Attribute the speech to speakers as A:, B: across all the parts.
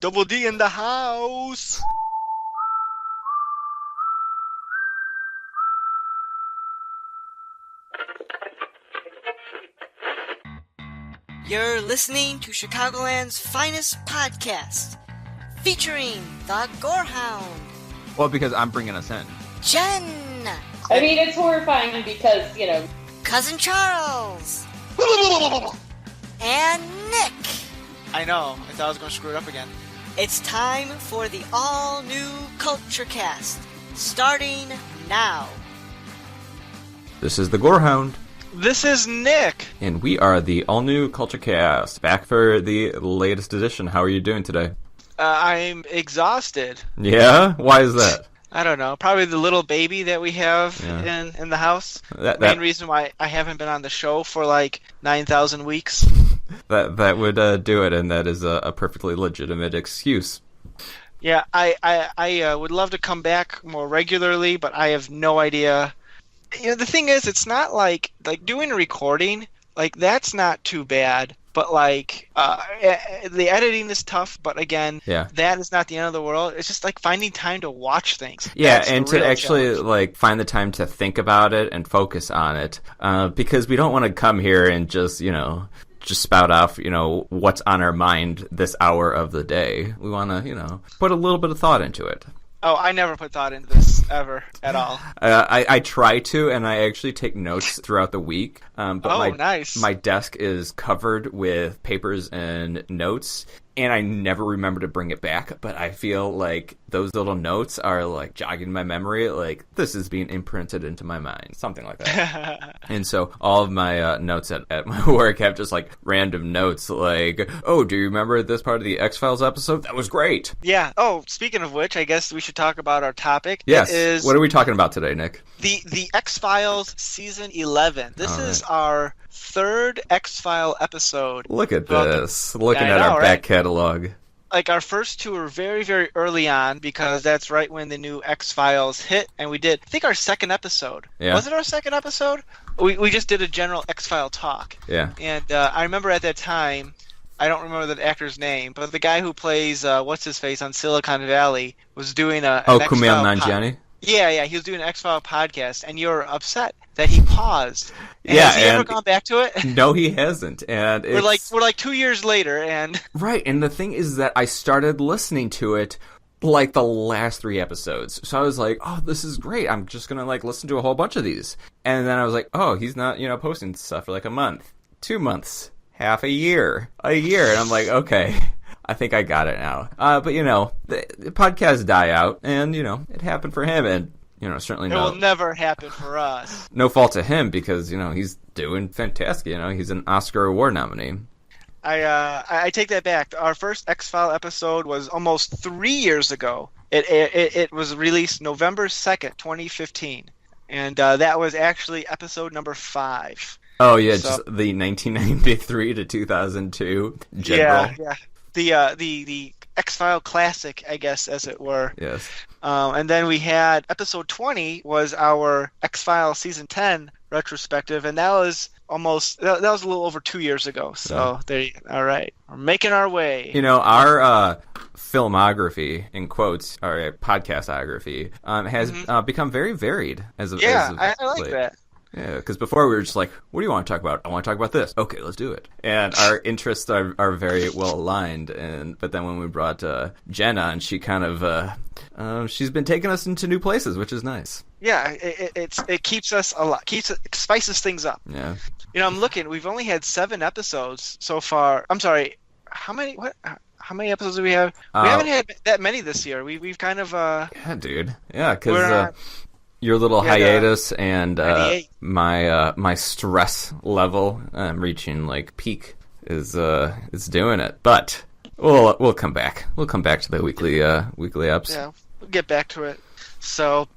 A: Double D in the house.
B: You're listening to Chicagoland's finest podcast, featuring the Gorehound.
C: Well, because I'm bringing us in.
B: Jen.
D: I mean, it's horrifying because,
B: Cousin Charles. And Nick.
A: I know. I thought I was going to screw it up again.
B: It's time for the all-new Culture Cast, starting now.
C: This is the Gorehound.
A: This is Nick.
C: And we are the all-new Culture Cast, back for the latest edition. How are you doing today?
A: I'm exhausted.
C: Yeah? Why is that?
A: I don't know. Probably the little baby that we have in the house. Main reason why I haven't been on the show for like 9,000 weeks.
C: That would do it, and that is a perfectly legitimate excuse.
A: Yeah, I would love to come back more regularly, but I have no idea. The thing is, it's not like doing a recording, like that's not too bad. But the editing is tough. But again, that is not the end of the world. It's just like finding time to watch things.
C: Yeah,
A: That's
C: and to actually find the time to think about it and focus on it, because we don't want to come here and just spout off what's on our mind this hour of the day. We want to put a little bit of thought into it.
A: Oh, I never put thought into this ever at all.
C: I try to, and I actually take notes throughout the week. But
A: nice.
C: My desk is covered with papers and notes, and I never remember to bring it back. But I feel like those little notes are like jogging my memory, like this is being imprinted into my mind, something like that. And so all of my notes at my work have just like random notes, like, oh, do you remember this part of the X-Files episode? That was great.
A: Yeah. Oh, speaking of which, I guess we should talk about our topic.
C: Yes. What are we talking about today, Nick?
A: The X-Files Season 11. This is our third X-File episode.
C: Look at this. Looking at our back catalog.
A: Like, our first two were very, very early on, because that's right when the new X-Files hit, and we did, I think, our second episode. Yeah. Was it our second episode? We just did a general X-File talk.
C: Yeah.
A: And I remember at that time, I don't remember the actor's name, but the guy who plays, what's-his-face on Silicon Valley was doing an
C: Kumail Nanjiani?
A: Yeah, he was doing an X-File podcast, and you're upset that he paused. And has he ever gone back to it?
C: No, he hasn't. And
A: we're like 2 years later, and
C: right. And the thing is that I started listening to it like the last 3 episodes, so I was like, "Oh, this is great! I'm just gonna listen to a whole bunch of these." And then I was like, "Oh, he's not posting stuff for like a month, 2 months, half a year, and I'm like, okay." I think I got it now. But, the podcasts die out, and, it happened for him, and, certainly
A: it will never happen for us.
C: No fault to him, because, he's doing fantastic. He's an Oscar Award nominee.
A: I take that back. Our first X-File episode was almost 3 years ago. It was released November 2nd, 2015. And that was actually episode number 5.
C: Oh, yeah, so, just the 1993 to 2002 general.
A: Yeah. The X-File classic, I guess, as it were.
C: Yes.
A: And then we had episode 20 was our X-File season 10 retrospective, and that was a little over 2 years ago. So all right, we're making our way.
C: Our filmography, in quotes, our podcastography, has become very varied as of
A: I like that.
C: Yeah, because before we were just like, what do you want to talk about? I want to talk about this. Okay, let's do it. And our interests are very well aligned. But then when we brought Jen on, she kind of she's been taking us into new places, which is nice.
A: Yeah, it keeps us spices things up.
C: Yeah.
A: I'm looking. We've only had 7 episodes so far. I'm sorry. How many? What? How many episodes do we have? We haven't had that many this year. We've kind of.
C: Yeah, dude. Yeah, because. Your little hiatus and my stress level reaching peak is doing it. But we'll come back. We'll come back to the weekly ups.
A: Yeah, we'll get back to it. So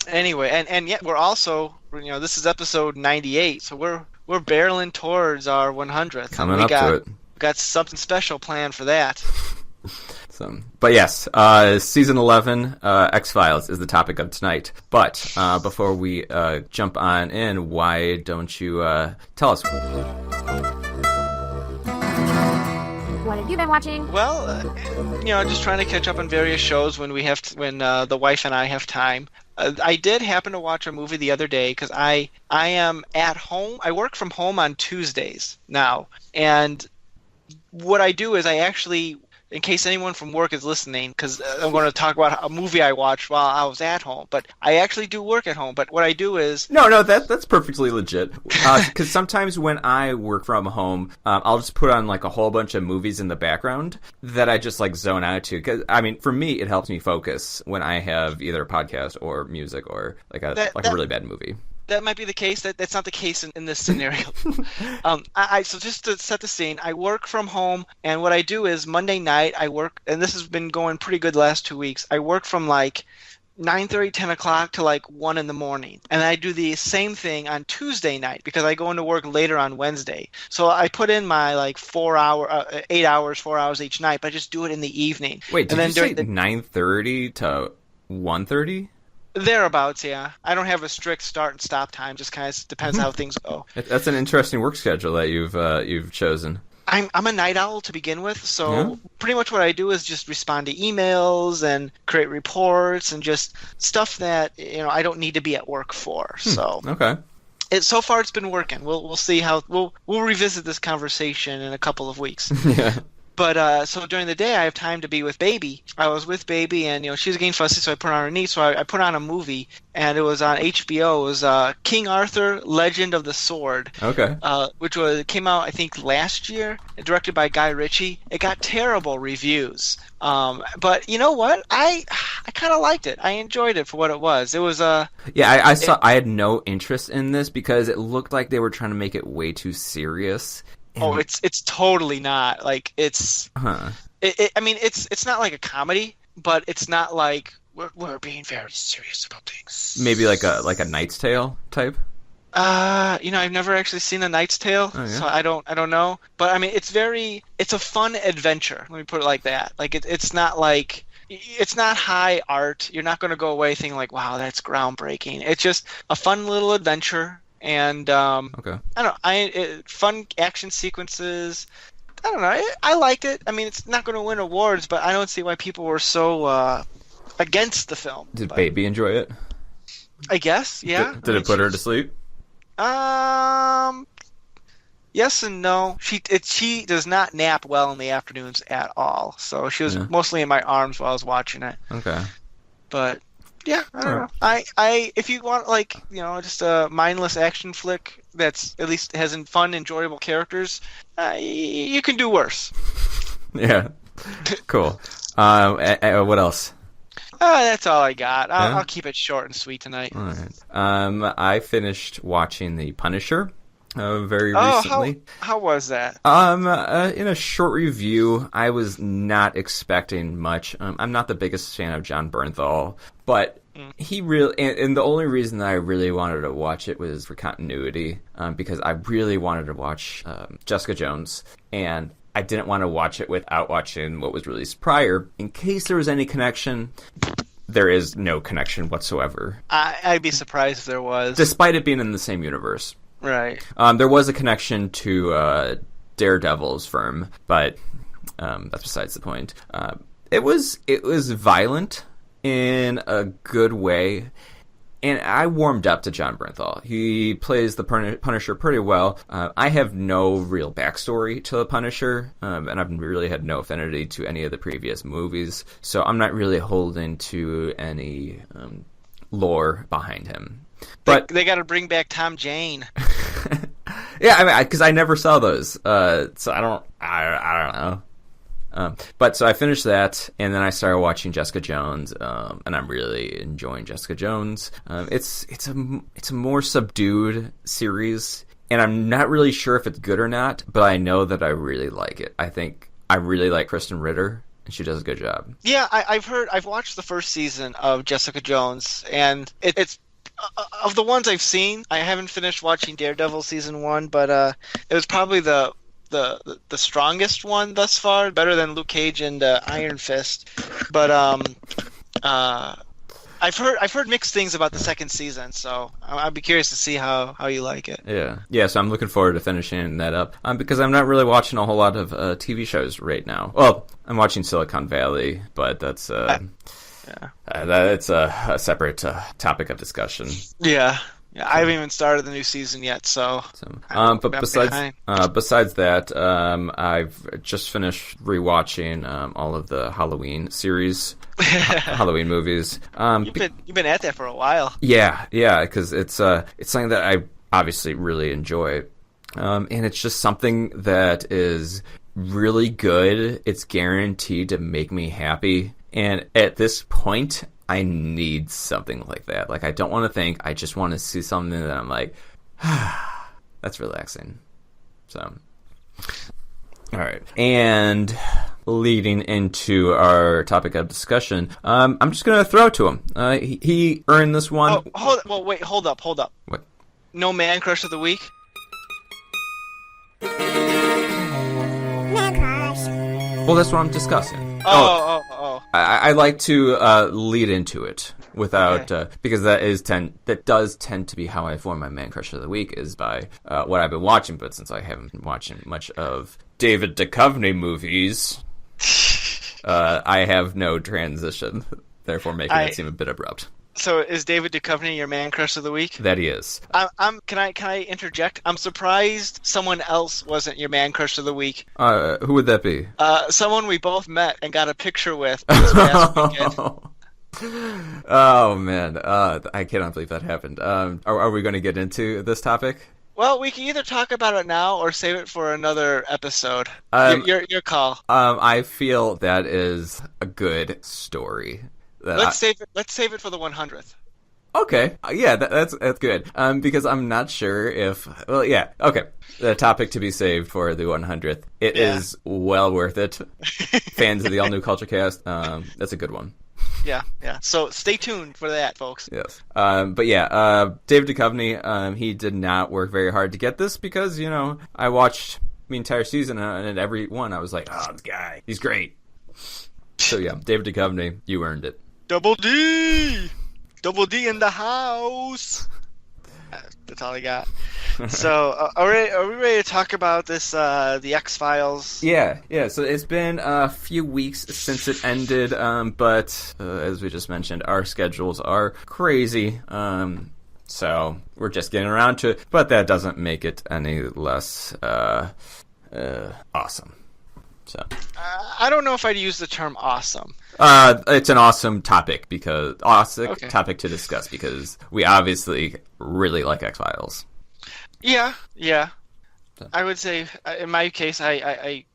A: anyway, and yet we're also this is episode 98, so we're barreling towards our 100th.
C: Coming up to it.
A: Got something special planned for that.
C: But yes, Season 11, X-Files is the topic of tonight. But before we jump on in, why don't you tell us?
E: What did you been watching?
A: Well, just trying to catch up on various shows when the wife and I have time. I did happen to watch a movie the other day because I am at home. I work from home on Tuesdays now, and what I do is I actually, in case anyone from work is listening, because I'm going to talk about a movie I watched while I was at home, but I actually do work at home. But what I do is...
C: No, that's perfectly legit. Because sometimes when I work from home, I'll just put on like a whole bunch of movies in the background that I just like zone out to. Because I mean, for me, it helps me focus when I have either a podcast or music or like a really bad movie.
A: That might be the case. That's not the case in this scenario. So just to set the scene, I work from home, and what I do is Monday night I work, and this has been going pretty good the last 2 weeks. I work from like 9:30, 10 o'clock to like 1 in the morning, and I do the same thing on Tuesday night because I go into work later on Wednesday. So I put in my like 4 hours each night, but I just do it in the evening.
C: Wait, did you say 9:30 to 1:30?
A: Thereabouts, yeah. I don't have a strict start and stop time. Just kind of depends how things go.
C: That's an interesting work schedule that you've chosen.
A: I'm a night owl to begin with, so pretty much what I do is just respond to emails and create reports and just stuff that I don't need to be at work for. So
C: okay.
A: So far it's been working. We'll see how we'll revisit this conversation in a couple of weeks.
C: Yeah.
A: But so during the day, I have time to be with Baby. I was with Baby, and she was getting fussy, so I put her on her knee. So I put on a movie, and it was on HBO. It was King Arthur: Legend of the Sword.
C: Okay.
A: Which came out I think last year, directed by Guy Ritchie. It got terrible reviews. But you know what? I kind of liked it. I enjoyed it for what it was. It was
C: Yeah, I saw. I had no interest in this because it looked like they were trying to make it way too serious.
A: Oh, it's totally not. Like it's. I mean, it's not like a comedy, but it's not like we're being very serious about things.
C: Maybe like a Knight's Tale type.
A: I've never actually seen A Knight's Tale, so I don't know. But I mean, it's a fun adventure. Let me put it like that. Like it's not high art. You're not going to go away thinking like, wow, that's groundbreaking. It's just a fun little adventure. And
C: okay.
A: I don't know, fun action sequences. I don't know. I liked it. I mean, it's not going to win awards, but I don't see why people were so against the film.
C: Did Baby enjoy it?
A: I guess, yeah.
C: Did it put her to sleep?
A: Yes and no. She does not nap well in the afternoons at all. So she was mostly in my arms while I was watching it.
C: Okay.
A: But yeah, I don't know. I if you want just a mindless action flick that's at least has fun, enjoyable characters, you can do worse.
C: Yeah. Cool. What else?
A: That's all I got. I'll keep it short and sweet tonight.
C: All right. I finished watching The Punisher very recently.
A: How was that?
C: In a short review, I was not expecting much. I'm not the biggest fan of John Bernthal, but he really, and the only reason that I really wanted to watch it was for continuity, because I really wanted to watch Jessica Jones, and I didn't want to watch it without watching what was released prior, in case there was any connection. There is no connection whatsoever.
A: I'd be surprised if there was.
C: Despite it being in the same universe.
A: Right.
C: There was a connection to Daredevil's firm, but that's besides the point. It was violent in a good way, and I warmed up to John Bernthal. He plays the Punisher pretty well. I have no real backstory to the Punisher, and I've really had no affinity to any of the previous movies, so I'm not really holding to any lore behind him. But
A: they got to bring back Tom Jane.
C: Yeah, I mean, because I never saw those, so I don't know. But so I finished that, and then I started watching Jessica Jones, and I'm really enjoying Jessica Jones. It's a more subdued series, and I'm not really sure if it's good or not, but I know that I really like it. I think I really like Kristen Ritter, and she does a good job. Yeah,
A: I've watched the first season of Jessica Jones, and it's of the ones I've seen, I haven't finished watching Daredevil season 1, but it was probably the strongest one thus far, better than Luke Cage and Iron Fist. But I've heard mixed things about the second season, so I'd be curious to see how you like it.
C: Yeah. So I'm looking forward to finishing that up. Because I'm not really watching a whole lot of TV shows right now. Well, I'm watching Silicon Valley, but that's that's a separate topic of discussion.
A: Yeah. Yeah, I haven't even started the new season yet, so.
C: But besides that, I've just finished rewatching all of the Halloween series, Halloween movies.
A: You've been at that for a while.
C: Yeah, because it's something that I obviously really enjoy, and it's just something that is really good. It's guaranteed to make me happy, and at this point, I need something like that. Like, I don't want to think. I just want to see something that I'm like, that's relaxing. So, all right. And leading into our topic of discussion, I'm just going to throw it to him. He earned this one.
A: Oh, hold up.
C: What?
A: No man crush of the week?
E: Man crush.
C: Well, that's what I'm discussing.
A: Oh.
C: I like to lead into it without because that does tend to be how I form my man crush of the week, is by what I've been watching. But since I haven't been watching much of David Duchovny movies, I have no transition, therefore making it seem a bit abrupt.
A: So is David Duchovny your man crush of the week?
C: That he is.
A: Can I interject? I'm surprised someone else wasn't your man crush of the week.
C: Who would that be?
A: Someone we both met and got a picture with this past weekend.
C: Oh man, I cannot believe that happened. Are we going to get into this topic?
A: Well, we can either talk about it now or save it for another episode. Your call.
C: I feel that is a good story.
A: Let's save it for the 100th.
C: Okay, yeah, that's good. Because I'm not sure if. Well, yeah, okay. The topic to be saved for the 100th. It is well worth it. Fans of the All New Culture Cast. That's a good one.
A: Yeah. So stay tuned for that, folks.
C: Yes. But yeah, David Duchovny. He did not work very hard to get this because I watched the entire season and at every one I was like, oh, this guy, he's great. So yeah, David Duchovny, you earned it.
A: Double D in the house. That's all I got. So, are we ready to talk about this, the X-Files?
C: Yeah. So it's been a few weeks since it ended, but as we just mentioned, our schedules are crazy. So we're just getting around to it, but that doesn't make it any less awesome. So
A: I don't know if I'd use the term awesome.
C: It's an awesome topic topic to discuss because we obviously really like X-Files.
A: Yeah. I would say in my case, I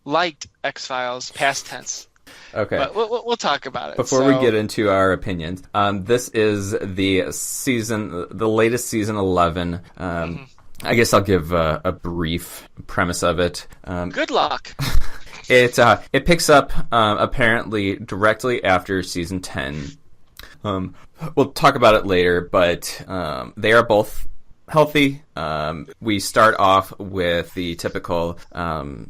A: liked X-Files past tense.
C: Okay,
A: but we'll talk about it
C: before we get into our opinions. This is the latest season 11. I guess I'll give a brief premise of it.
A: Good luck.
C: It picks up apparently directly after season 10. We'll talk about it later, but they are both healthy. We start off with the typical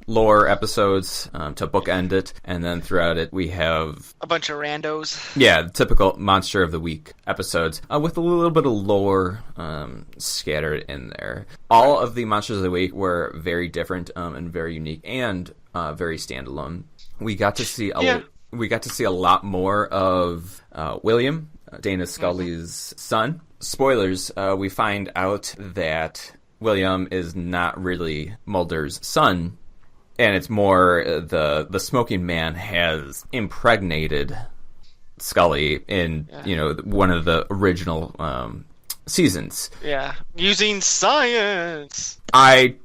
C: lore episodes to bookend it, and then throughout it we have
A: a bunch of randos.
C: Yeah, the typical Monster of the Week episodes with a little bit of lore scattered in there. All of the Monsters of the Week were very different and very unique and very standalone. We got to see a lot more of William, Dana Scully's son. Spoilers, we find out that William is not really Mulder's son, and it's more the smoking man has impregnated Scully in one of the original seasons.
A: Yeah, using science.
C: I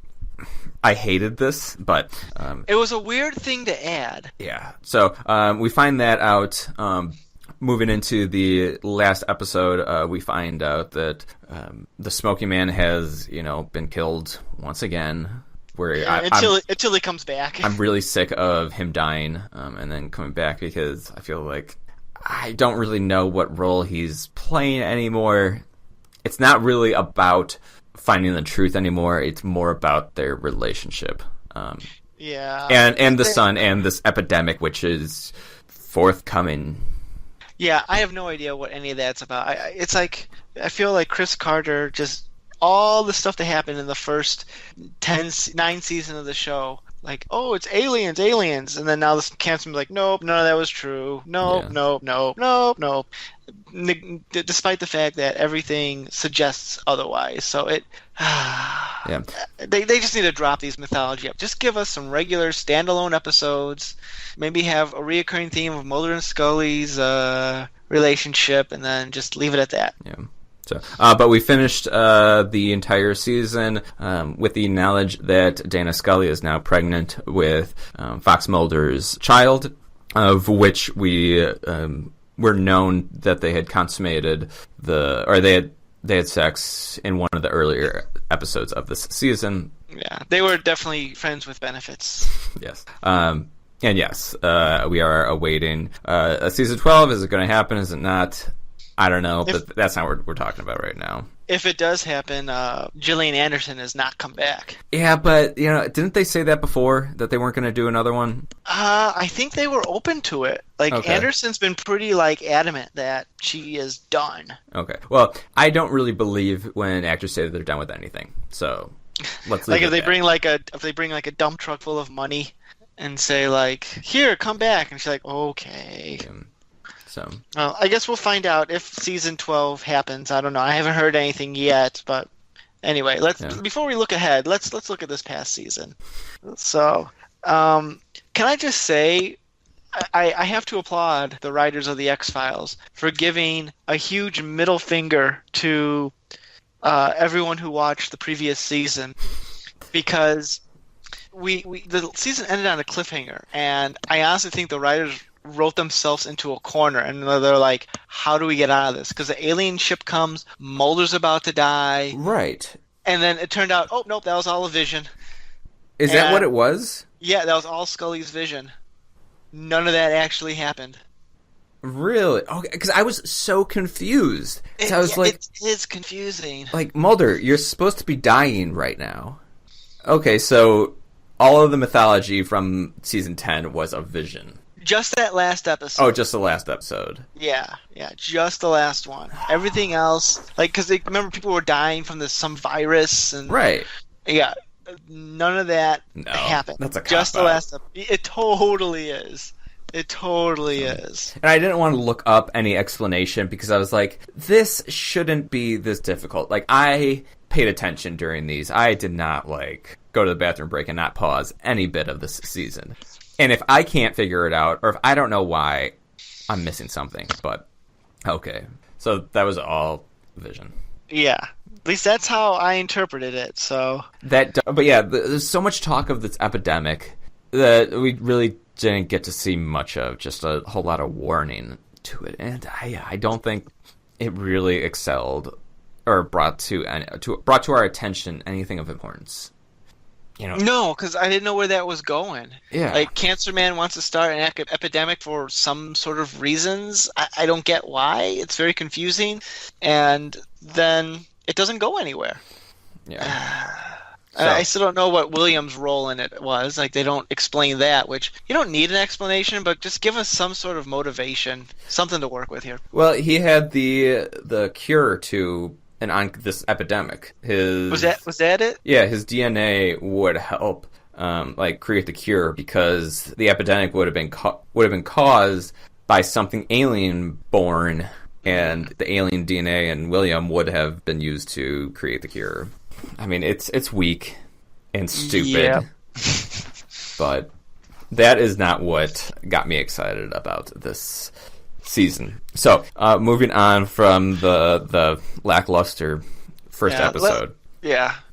C: hated this, but
A: it was a weird thing to add.
C: Yeah, so we find that out. Moving into the last episode, we find out that the Smoky Man has, been killed once again.
A: Until he comes back.
C: I'm really sick of him dying and then coming back because I feel like I don't really know what role he's playing anymore. It's not really about finding the truth anymore. It's more about their relationship.
A: Yeah.
C: And the son and this epidemic, which is forthcoming.
A: Yeah, I have no idea what any of that's about. It's like I feel like Chris Carter just all the stuff that happened in the first 9 seasons of the show. Like, oh, it's aliens, and then now this cancel's like, nope, none of that was true. Nope,
C: Yeah.
A: nope. Despite the fact that everything suggests otherwise, so it.
C: Yeah.
A: They just need to drop these mythology up. Just give us some regular standalone episodes. Maybe have a reoccurring theme of Mulder and Scully's relationship, and then just leave it at that.
C: Yeah. So, but we finished the entire season with the knowledge that Dana Scully is now pregnant with Fox Mulder's child, of which we were known that they had consummated they had sex in one of the earlier episodes of this season.
A: Yeah, they were definitely friends with benefits.
C: Yes. And yes, we are awaiting a season 12. Is it going to happen? Is it not? I don't know, but that's not what we're talking about right now.
A: If it does happen, Gillian Anderson has not come back.
C: Yeah, but, didn't they say that before, that they weren't going to do another one?
A: I think they were open to it. Like,
C: Okay.
A: Anderson's been pretty, adamant that she is done.
C: Okay. Well, I don't really believe when actors say that they're done with anything. So, let's leave
A: Like,
C: it
A: if they
C: at
A: bring a dump truck full of money and say, here, come back. And she's like, okay.
C: that. So,
A: Well, I guess we'll find out if season 12 happens. I don't know. I haven't heard anything yet, but anyway, before we look ahead, let's look at this past season. So, can I just say I have to applaud the writers of the X-Files for giving a huge middle finger to everyone who watched the previous season, because the season ended on a cliffhanger, and I honestly think the writers wrote themselves into a corner, and they're like, how do we get out of this? Because the alien ship comes, Mulder's about to die,
C: right.
A: and then it turned out, oh, nope, that was all a vision.
C: Is that what it was?
A: Yeah, that was all Scully's vision. None of that actually happened.
C: Really? Okay, because I was so confused. So I was like,
A: it is confusing.
C: like, Mulder, you're supposed to be dying right now. Okay, so all of the mythology from season 10 was a vision.
A: Just that last episode.
C: Oh, just the last episode.
A: Yeah, just the last one. Everything else, because remember people were dying from some virus, and
C: Right.
A: yeah, none of that happened.
C: That's a
A: just the
C: cop-out.
A: last episode. It totally is. It totally is.
C: And I didn't want to look up any explanation because I was like, this shouldn't be this difficult. Like, I paid attention during these. I did not, go to the bathroom break and not pause any bit of this season. And if I can't figure it out, or if I don't know why, I'm missing something. But, okay. So that was all vision.
A: Yeah. At least that's how I interpreted it, so...
C: But yeah, there's so much talk of this epidemic that we really didn't get to see much of, just a whole lot of warning to it. And I don't think it really excelled or brought to our attention anything of importance.
A: No, because I didn't know where that was going.
C: Yeah.
A: Like, Cancer Man wants to start an epidemic for some sort of reasons. I don't get why. It's very confusing. And then it doesn't go anywhere.
C: Yeah.
A: I still don't know what William's role in it was. Like, they don't explain that, which you don't need an explanation, but just give us some sort of motivation, something to work with here.
C: Well, he had the cure to on this epidemic.
A: Was that it?
C: Yeah, his DNA would help, create the cure because the epidemic would have been caused by something alien born, and the alien DNA in William would have been used to create the cure. I mean, it's weak and stupid,
A: yeah.
C: But that is not what got me excited about this season. So, moving on from the lackluster first episode.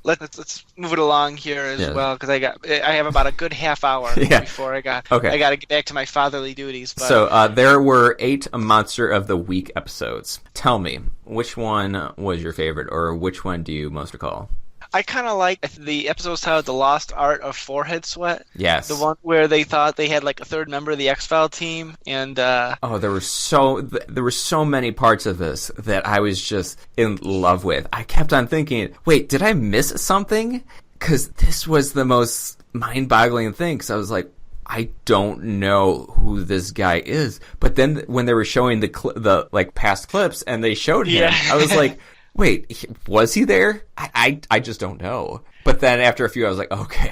A: Let's move it along here as well, because I have about a good half hour before I got to get back to my fatherly duties. But.
C: So there were 8 Monster of the Week episodes. Tell me, which one was your favorite, or which one do you most recall?
A: I kind of like the episode titled "The Lost Art of Forehead Sweat."
C: Yes,
A: the one where they thought they had a third member of the X-File team, and
C: there were so many parts of this that I was just in love with. I kept on thinking, wait, did I miss something? Because this was the most mind-boggling thing. Because I was like, I don't know who this guy is. But then when they were showing the like past clips and they showed him, I was like, wait, was he there? I just don't know. But then after a few, I was like, okay.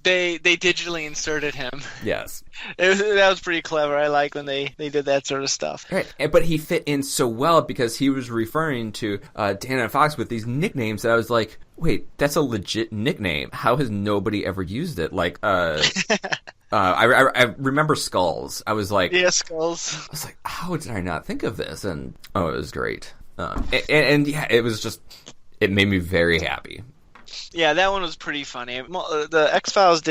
A: They digitally inserted him.
C: Yes.
A: That was pretty clever. I like when they did that sort of stuff.
C: Right. But he fit in so well because he was referring to Dana Fox with these nicknames that I was like, wait, that's a legit nickname. How has nobody ever used it? Like, I remember Skulls. I was like...
A: Yeah, Skulls.
C: I was like, how did I not think of this? And, it was great. And yeah, it was just... It made me very happy.
A: Yeah, that one was pretty funny. The X-Files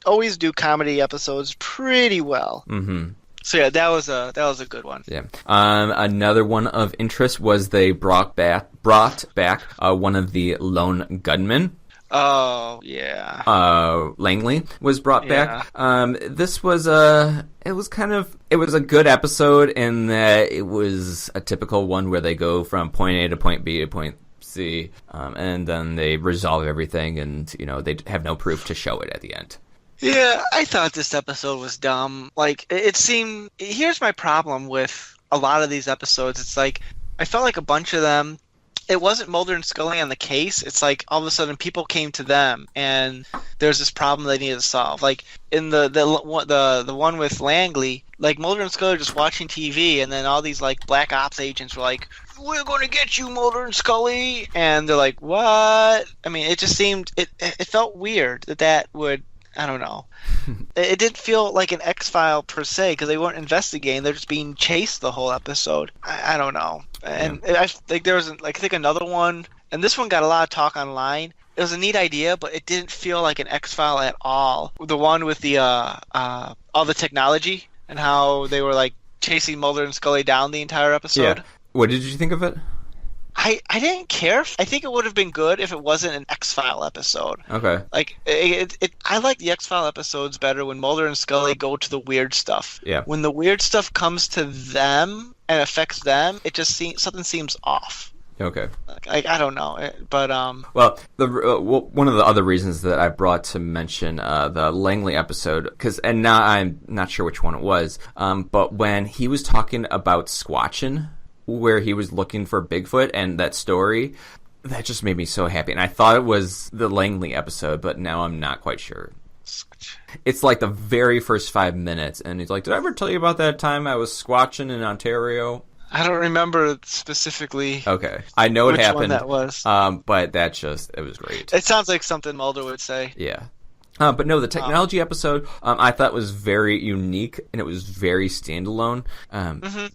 A: always do comedy episodes pretty well. Mm-hmm. So yeah, that was a good one. Yeah.
C: Another one of interest was they brought back one of the lone gunmen.
A: Oh yeah.
C: Langley was brought back. This was a good episode in that it was a typical one where they go from point A to point B to point C, and then they resolve everything, and they have no proof to show it at the end.
A: Yeah, I thought this episode was dumb. Like, it seemed... Here's my problem with a lot of these episodes. It's like, I felt like a bunch of them, it wasn't Mulder and Scully on the case. It's like, all of a sudden, people came to them, and there's this problem they needed to solve. Like, in the one with Langley, like, Mulder and Scully are just watching TV, and then all these, like, Black Ops agents were like, we're going to get you, Mulder and Scully! And they're like, what? I mean, it just seemed... It felt weird that would... I don't know. It didn't feel like an X-File per se because they weren't investigating. They're just being chased the whole episode. I don't know. And I think there was, I think another one, and this one got a lot of talk online. It was a neat idea, but it didn't feel like an X-File at all. The one with the all the technology and how they were like chasing Mulder and Scully down the entire episode.
C: Yeah. What did you think of it?
A: I didn't care. I think it would have been good if it wasn't an X-File episode.
C: Okay.
A: Like, I like the X-File episodes better when Mulder and Scully go to the weird stuff.
C: Yeah.
A: When the weird stuff comes to them and affects them, it just something seems off.
C: Okay.
A: Like, I don't know, but
C: Well, one of the other reasons that I brought to mention the Langley episode, and now I'm not sure which one it was, but when he was talking about Squatchin', where he was looking for Bigfoot and that story, that just made me so happy. And I thought it was the Langley episode, but now I'm not quite sure. It's like the very first 5 minutes, and he's like, did I ever tell you about that time I was squatching in Ontario?
A: I don't remember specifically.
C: Okay. I know it happened.
A: Which one that was.
C: But it was great.
A: It sounds like something Mulder would say.
C: Yeah. But no, the technology episode I thought was very unique, and it was very standalone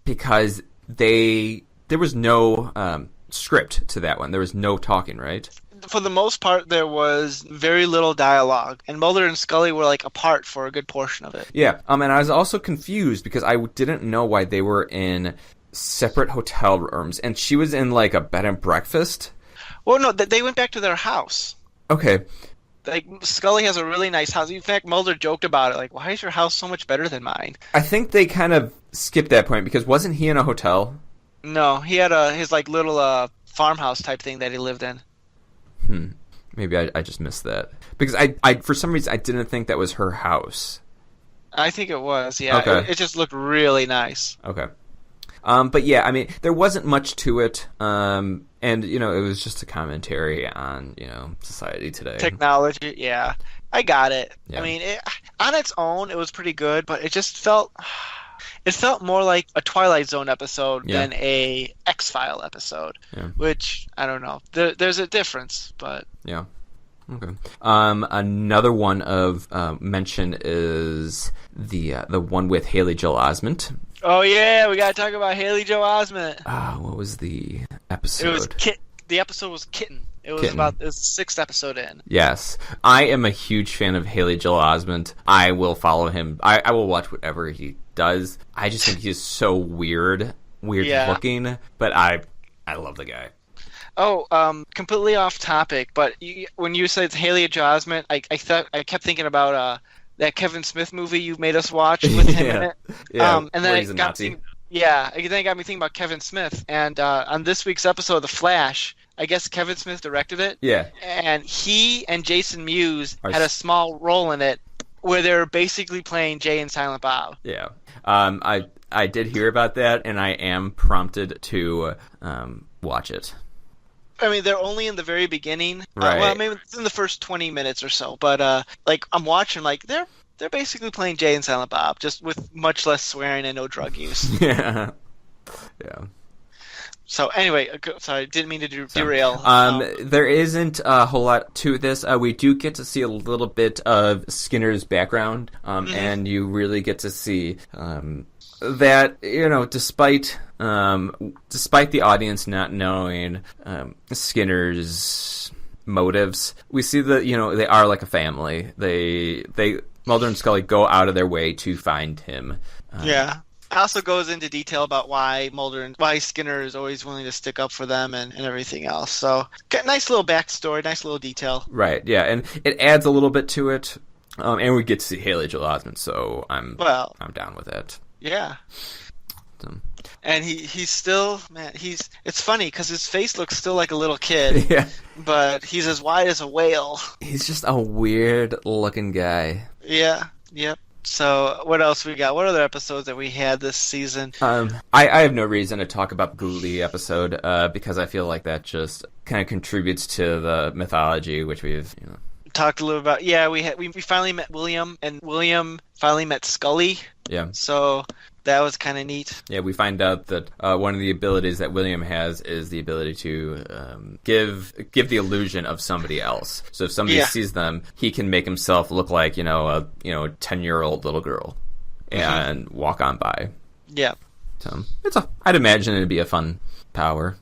C: because there was no script to that one. There was no talking, right?
A: For the most part, there was very little dialogue, and Mulder and Scully were like apart for a good portion of it.
C: Yeah, and I was also confused because I didn't know why they were in separate hotel rooms, and she was in like a bed and breakfast.
A: Well, no, they went back to their house.
C: Okay.
A: Like, Scully has a really nice house. In fact, Mulder joked about it. Like, why is your house so much better than mine?
C: I think they kind of skipped that point because wasn't he in a hotel?
A: No, he had his like little farmhouse type thing that he lived in.
C: Maybe I just missed that because I for some reason I didn't think that was her house.
A: I think it was. Yeah,
C: okay.
A: It just looked really nice.
C: Okay. But yeah, I mean, there wasn't much to it. And, it was just a commentary on, society today.
A: Technology, yeah. I got it.
C: Yeah.
A: I mean, on its own, it was pretty good, but it just felt... It felt more like a Twilight Zone episode than a X-File episode, which, I don't know. There's a difference, but...
C: Yeah. Okay. Another one of mention is the one with Haley Joel Osment.
A: Oh yeah, we gotta talk about Haley Joel Osment.
C: What was the episode?
A: It was The episode was Kitten. It was
C: Kitten.
A: about the 6th episode in.
C: Yes, I am a huge fan of Haley Joel Osment. I will follow him. I will watch whatever he does. I just think he's so weird looking, but I love the guy.
A: Oh, completely off topic, but when you said Haley Joel Osment, I kept thinking about that Kevin Smith movie you made us watch with him in it.
C: Yeah,
A: and then it got me thinking about Kevin Smith. And on this week's episode of The Flash, I guess Kevin Smith directed it.
C: Yeah.
A: And he and Jason Mewes had a small role in it. where they're basically playing Jay and Silent Bob.
C: Yeah. I did hear about that, and I am prompted to watch it.
A: I mean, they're only in the very beginning.
C: Right.
A: Well, maybe it's in the first 20 minutes or so. But like I'm watching, like they're basically playing Jay and Silent Bob, just with much less swearing and no drug use.
C: Yeah. Yeah.
A: So anyway, sorry, didn't mean to derail.
C: There isn't a whole lot to this. We do get to see a little bit of Skinner's background, and you really get to see that, you know, despite the audience not knowing Skinner's motives, we see that, you know, they are like a family. They Mulder and Scully go out of their way to find him.
A: Yeah. It also goes into detail about why Skinner is always willing to stick up for them and everything else. So, nice little backstory, nice little detail.
C: Right, yeah, and it adds a little bit to it. And we get to see Haley Joel Osment, so I'm down with it.
A: Yeah. And he's still, man, it's funny because his face looks still like a little kid.
C: Yeah.
A: But he's as wide as a whale.
C: He's just a weird looking guy.
A: Yeah, yep. So what else we got? What other episodes that we had this season?
C: I have no reason to talk about the Ghoulie episode because I feel like that just kind of contributes to the mythology, which we've, you know,
A: talked a little about. Yeah, we finally met William, and William finally met Scully.
C: Yeah.
A: So that was kind of neat.
C: Yeah, we find out that one of the abilities that William has is the ability to give the illusion of somebody else. So if somebody sees them, he can make himself look like, you know, a 10-year-old little girl and walk on by.
A: Yeah.
C: So I'd imagine it'd be a fun power.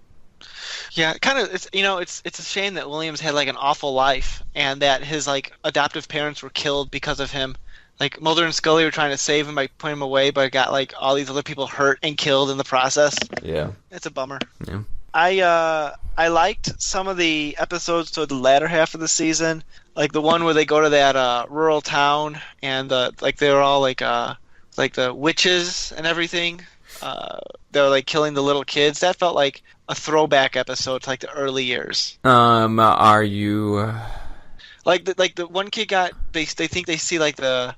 A: Yeah, kind of. It's a shame that Williams had like an awful life, and that his like adoptive parents were killed because of him. Like Mulder and Scully were trying to save him by putting him away, but got like all these other people hurt and killed in the process.
C: Yeah,
A: it's a bummer.
C: Yeah,
A: I liked some of the episodes toward the latter half of the season, like the one where they go to that rural town and they were all like the witches and everything. They were like killing the little kids. That felt like a throwback episode to like the early years.
C: Are you
A: like the one kid got they think they see like the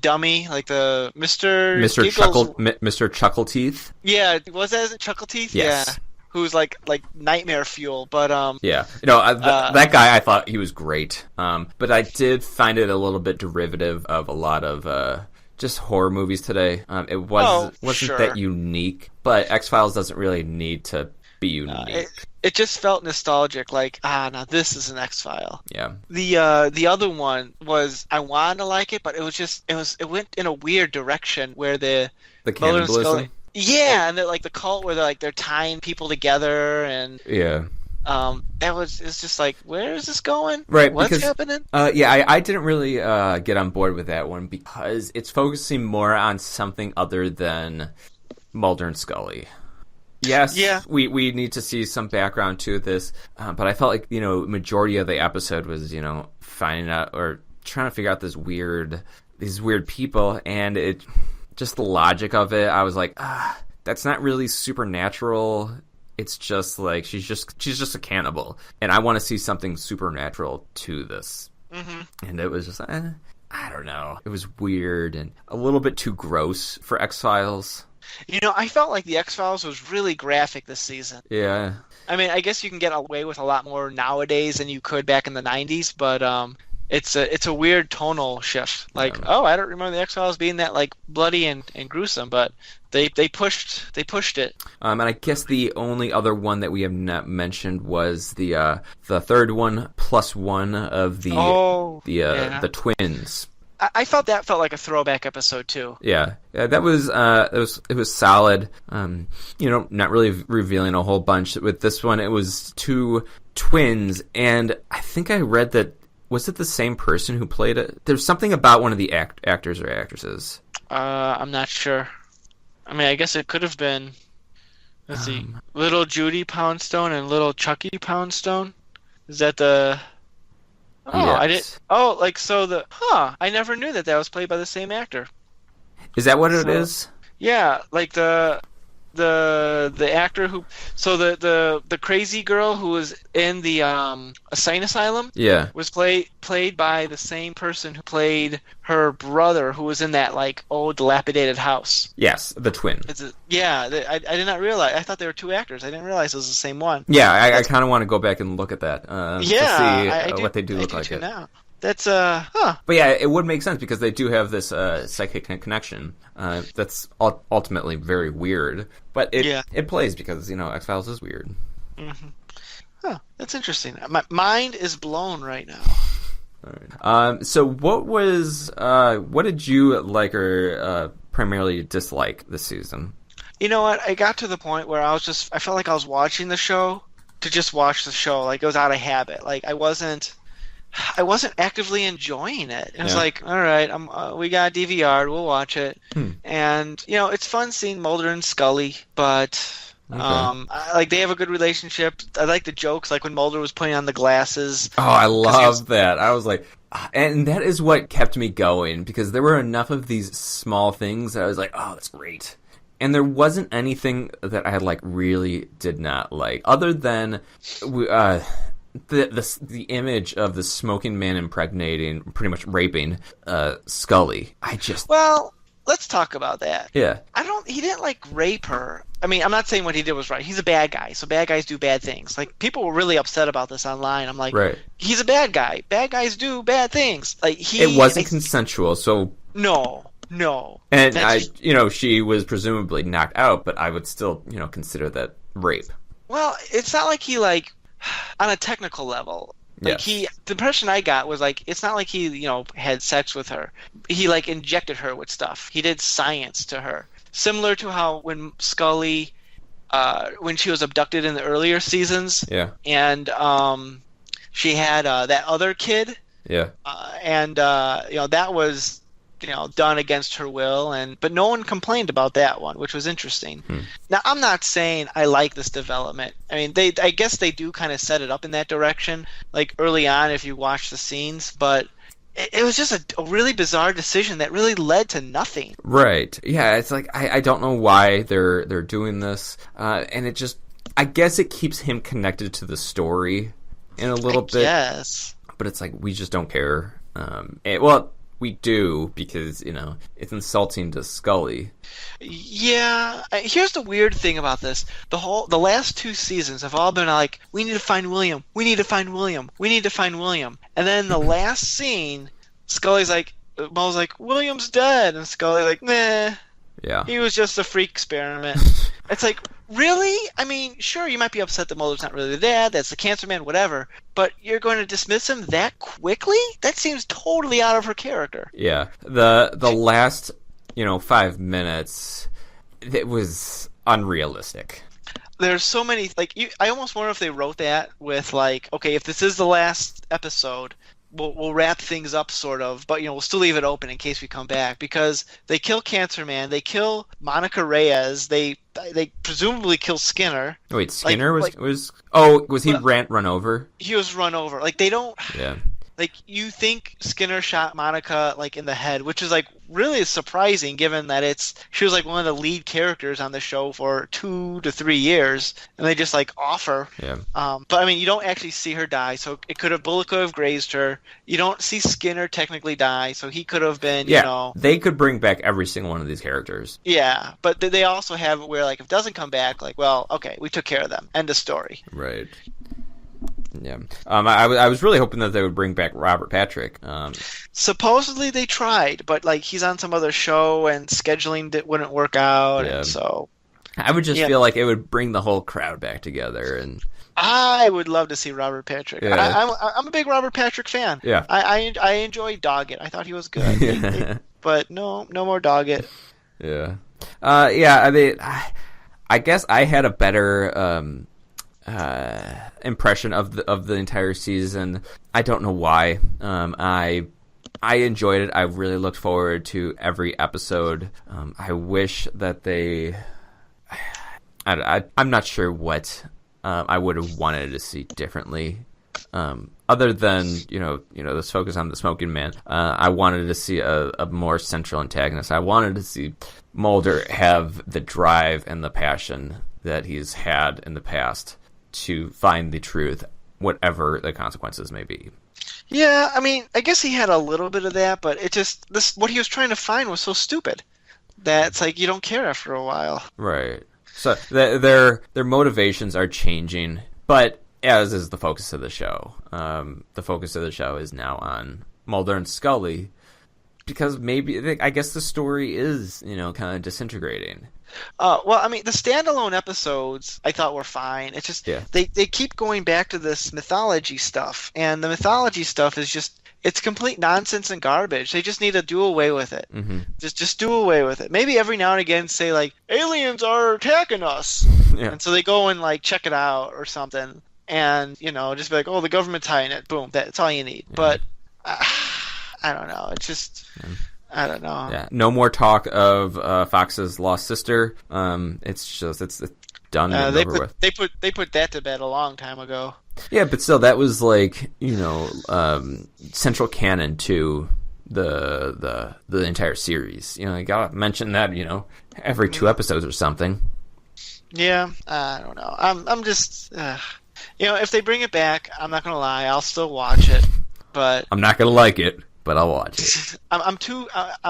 A: dummy, like the Mr.
C: Chuckle Teeth?
A: Yeah, was that Chuckle Teeth?
C: Yes.
A: Yeah. Who's like nightmare fuel, but
C: yeah, that guy, I thought he was great. But I did find it a little bit derivative of a lot of just horror movies today. It wasn't that unique, but X-Files doesn't really need to be unique.
A: It just felt nostalgic, like, now this is an X-File.
C: Yeah.
A: The other one was, I wanted to like it, but it went in a weird direction where the
C: cannibalism.
A: Yeah, and like the cult where they're tying people together, and
C: yeah.
A: It's just like, where is this going?
C: Right.
A: What's happening?
C: I didn't really get on board with that one because it's focusing more on something other than Mulder and Scully. Yes, yeah. We need to see some background to this, but I felt like, majority of the episode was, finding out or trying to figure out these weird people, and it just the logic of it. I was like, that's not really supernatural. It's just like she's just a cannibal, and I want to see something supernatural to this. Mm-hmm. And it was just, I don't know. It was weird and a little bit too gross for X-Files.
A: I felt like the X-Files was really graphic this season.
C: Yeah.
A: I mean, I guess you can get away with a lot more nowadays than you could back in the 90s, but it's a weird tonal shift. Like, I don't remember the X-Files being that like bloody and gruesome, but they pushed it.
C: And I guess the only other one that we have not mentioned was the third one plus one of the twins.
A: I felt that felt like a throwback episode too.
C: Yeah, that was it was solid. Not really revealing a whole bunch. With this one, it was two twins, and I think I read that, was it the same person who played it? There's something about one of the actors or actresses. I'm
A: not sure. I mean, I guess it could have been. Let's see, little Judy Poundstone and little Chucky Poundstone. Is that the? Oh, yes. I did. Oh, like so I never knew that was played by the same actor.
C: Is that what it is?
A: Yeah, like the the actor who, so the crazy girl who was in the insane asylum,
C: Yeah.
A: was played by the same person who played her brother, who was in that like old dilapidated house.
C: Yes, the twin.
A: I did not realize. I thought there were two actors. I didn't realize it was the same one.
C: Yeah, I kind of want to go back and look at that to see
A: I
C: what they do look like.
A: Too now. That's huh.
C: But yeah, it would make sense because they do have this psychic connection. That's ultimately very weird, but it plays because X-Files is weird.
A: Mm-hmm. Huh, that's interesting. My mind is blown right now.
C: All right. So what did you like or primarily dislike this season?
A: You know what? I got to the point where I felt like I was watching the show to just watch the show. Like it was out of habit. Like I wasn't actively enjoying it. It was like, all right, we got DVR, we'll watch it. And it's fun seeing Mulder and Scully, but they have a good relationship. I like the jokes, like when Mulder was putting on the glasses.
C: Oh, I love that. I was like, and that is what kept me going because there were enough of these small things that I was like, oh, that's great. And there wasn't anything that I really did not like, other than the image of the smoking man impregnating, pretty much raping Scully.
A: Well, let's talk about that.
C: Yeah.
A: He didn't rape her. I mean, I'm not saying what he did was right. He's a bad guy, so bad guys do bad things. Like, people were really upset about this online. I'm like,
C: right.
A: He's a bad guy. Bad guys do bad things.
C: It wasn't consensual, so
A: no.
C: And she was presumably knocked out, but I would still, consider that rape.
A: Well, it's not like he on a technical level. The impression I got was it's not like he, had sex with her. He injected her with stuff. He did science to her. Similar to how when Scully, when she was abducted in the earlier seasons.
C: Yeah.
A: And she had that other kid.
C: Yeah.
A: That was done against her will, but no one complained about that one, which was interesting. Now, I'm not saying I like this development. I mean, I guess they do kind of set it up in that direction, early on if you watch the scenes, but it was just a really bizarre decision that really led to nothing. Right.
C: Yeah, it's I don't know why they're doing this, and it just, I guess it keeps him connected to the story in a little bit.
A: Yes.
C: But it's we just don't care. We do, because, it's insulting to Scully.
A: Yeah. Here's the weird thing about this. The last two seasons have all been we need to find William. We need to find William. We need to find William. And then the last scene, Scully's Mulder's William's dead. And Scully's nah.
C: Yeah.
A: He was just a freak experiment. It's really? I mean, sure, you might be upset that Mulder's not really there. That's the cancer man, whatever. But you're going to dismiss him that quickly? That seems totally out of her character.
C: Yeah. The last, 5 minutes, it was unrealistic.
A: There's so many, I almost wonder if they wrote that with, okay, if this is the last episode, we'll wrap things up, sort of, but we'll still leave it open in case we come back, because they kill Cancer Man, they kill Monica Reyes, they presumably kill Skinner.
C: Wait, Skinner was he run over?
A: He was run over. They don't.
C: Yeah.
A: You think Skinner shot Monica in the head, which is really surprising given that she was one of the lead characters on the show for 2 to 3 years, and they just offer.
C: Yeah.
A: But I mean, you don't actually see her die, so bullet could have grazed her. You don't see Skinner technically die, so he could have been.
C: They could bring back every single one of these characters.
A: Yeah, but they also have it where if it doesn't come back, well, okay, we took care of them. End of story.
C: Right. Yeah. I was really hoping that they would bring back Robert Patrick.
A: Supposedly they tried, but he's on some other show and scheduling wouldn't work out, and so
C: I would just feel it would bring the whole crowd back together, and
A: I would love to see Robert Patrick.
C: Yeah.
A: I'm a big Robert Patrick fan.
C: Yeah.
A: I enjoyed Doggett. I thought he was good. But no more Doggett.
C: Yeah. I mean, I guess I had a better impression of the entire season. I don't know why. I enjoyed it. I really looked forward to every episode. I wish that they. I'm not sure what I would have wanted to see differently Other than this focus on the smoking man, I wanted to see a more central antagonist. I wanted to see Mulder have the drive and the passion that he's had in the past to find the truth, whatever the consequences may be.
A: Yeah, I mean, I guess he had a little bit of that, but what he was trying to find was so stupid that it's like you don't care after a while.
C: Right. So their motivations are changing, but as is the focus of the show. The focus of the show is now on Mulder and Scully, because maybe I guess the story is kind of disintegrating.
A: Well, I mean, the standalone episodes I thought were fine. It's just they keep going back to this mythology stuff, and the mythology stuff is it's complete nonsense and garbage. They just need to do away with it.
C: Mm-hmm.
A: Just do away with it. Maybe every now and again say like aliens are attacking us, and so they go and like check it out or something, and just be like, oh, the government's hiding it. Boom, that's all you need. Yeah. But I don't know. It's just. Yeah. I don't know.
C: Yeah, no more talk of Fox's lost sister. It's done and over with.
A: They put that to bed a long time ago.
C: Yeah, but still, that was like central canon to the entire series. You gotta mention that every 2 episodes or something.
A: Yeah, I don't know. I'm just if they bring it back, I'm not gonna lie, I'll still watch it. But
C: I'm not gonna like it. But I'll watch it.
A: What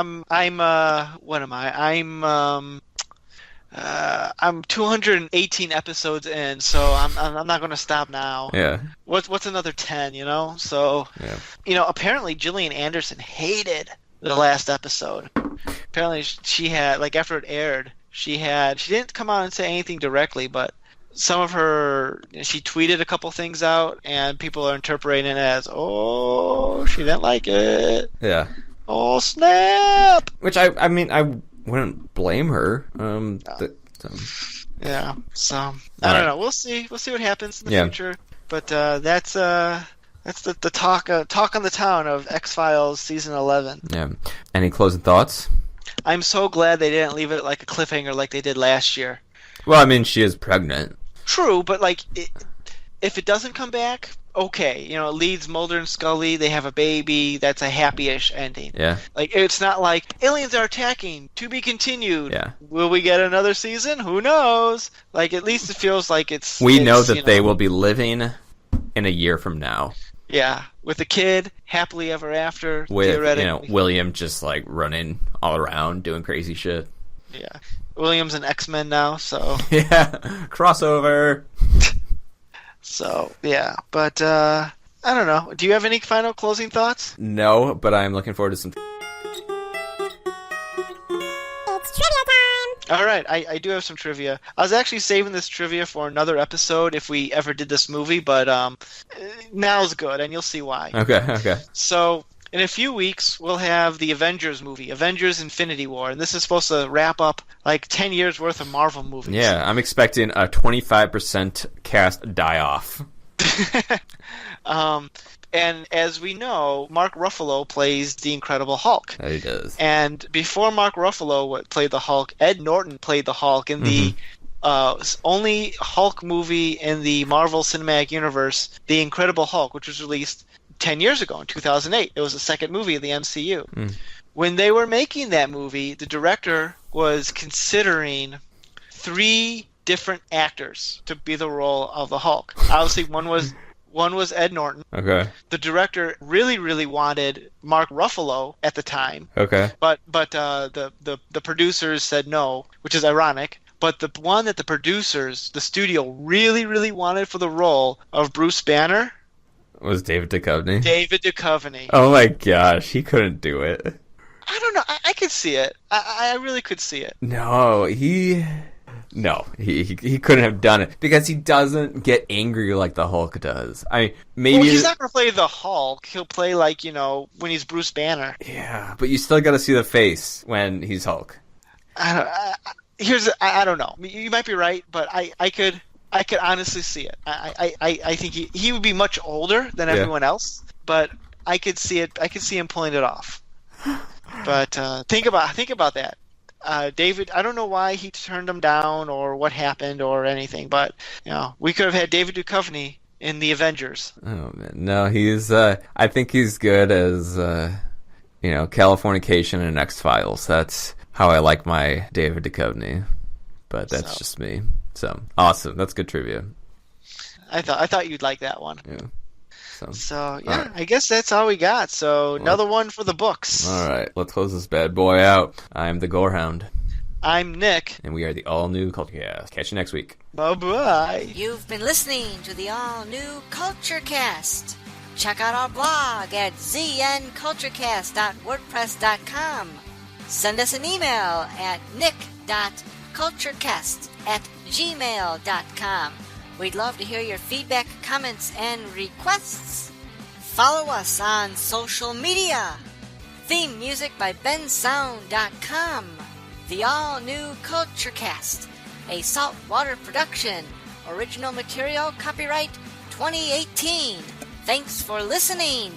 A: am I? I'm 218 episodes in, so I'm not going to stop now.
C: Yeah.
A: What's another 10? So apparently Gillian Anderson hated the last episode. Apparently she had after it aired, she didn't come out and say anything directly, but some of she tweeted a couple things out, and people are interpreting it as, oh, she didn't like it.
C: Yeah.
A: Oh, snap!
C: Which, I mean, I wouldn't blame her.
A: Yeah, so, I don't know. We'll see. We'll see what happens in the future. But that's the talk on the town of X-Files Season 11. Yeah.
C: Any closing thoughts?
A: I'm so glad they didn't leave it like a cliffhanger like they did last year.
C: Well, I mean, she is pregnant.
A: True, but if it doesn't come back, okay. It leads Mulder and Scully. They have a baby. That's a happy-ish ending.
C: Yeah.
A: It's not like aliens are attacking. To be continued.
C: Yeah.
A: Will we get another season? Who knows? At least it feels like it's.
C: We know that they will be living in a year from now.
A: Yeah, with a kid, happily ever after.
C: With
A: theoretically.
C: William just running all around doing crazy shit.
A: Yeah. William's an X-Men now, so...
C: Yeah, crossover.
A: So, yeah, but, I don't know. Do you have any final closing thoughts?
C: No, but I'm looking forward to some...
E: It's trivia time!
A: Alright, I do have some trivia. I was actually saving this trivia for another episode if we ever did this movie, but, now's good, and you'll see why.
C: Okay.
A: So... in a few weeks, we'll have the Avengers movie, Avengers Infinity War, and this is supposed to wrap up 10 years worth of Marvel movies.
C: Yeah, I'm expecting a 25% cast die-off.
A: And as we know, Mark Ruffalo plays the Incredible Hulk.
C: He does.
A: And before Mark Ruffalo played the Hulk, Ed Norton played the Hulk in the only Hulk movie in the Marvel Cinematic Universe, The Incredible Hulk, which was released 10 years ago in 2008. It was the second movie of the MCU. When they were making that movie, the director was considering 3 different actors to be the role of the Hulk. Obviously, one was Ed Norton.
C: Okay.
A: The director really, really wanted Mark Ruffalo at the time.
C: Okay.
A: But the producers said no, which is ironic. But the one that the studio really, really wanted for the role of Bruce Banner
C: was David Duchovny.
A: David Duchovny.
C: Oh my gosh, he couldn't do it.
A: I don't know. I could see it. I really could see it.
C: No, he couldn't have done it because he doesn't get angry like the Hulk does. Maybe
A: he's not going to play the Hulk. He'll play when he's Bruce Banner.
C: Yeah, but you still got to see the face when he's Hulk.
A: I don't know. You might be right, but I could honestly see it. I think he would be much older than everyone else, but I could see it. I could see him pulling it off. But think about that. David, I don't know why he turned him down or what happened or anything, but we could have had David Duchovny in the Avengers.
C: Oh man, no, he's. I think he's good as Californication and X-Files. That's how I like my David Duchovny. But that's just me. So awesome. That's good trivia.
A: I thought you'd like that one.
C: Yeah.
A: So yeah, right. I guess that's all we got. So another one for the books.
C: All right, let's close this bad boy out. I'm the Gorehound.
A: I'm Nick.
C: And we are the all-new CultureCast. Catch you next week.
A: Bye-bye.
B: You've been listening to the all-new CultureCast. Check out our blog at znculturecast.wordpress.com. Send us an email at nick.culturecast@gmail.com. We'd love to hear your feedback, comments, and requests. Follow us on social media. Theme music by bensound.com. The all-new CultureCast, a saltwater production. Original material copyright 2018. Thanks for listening.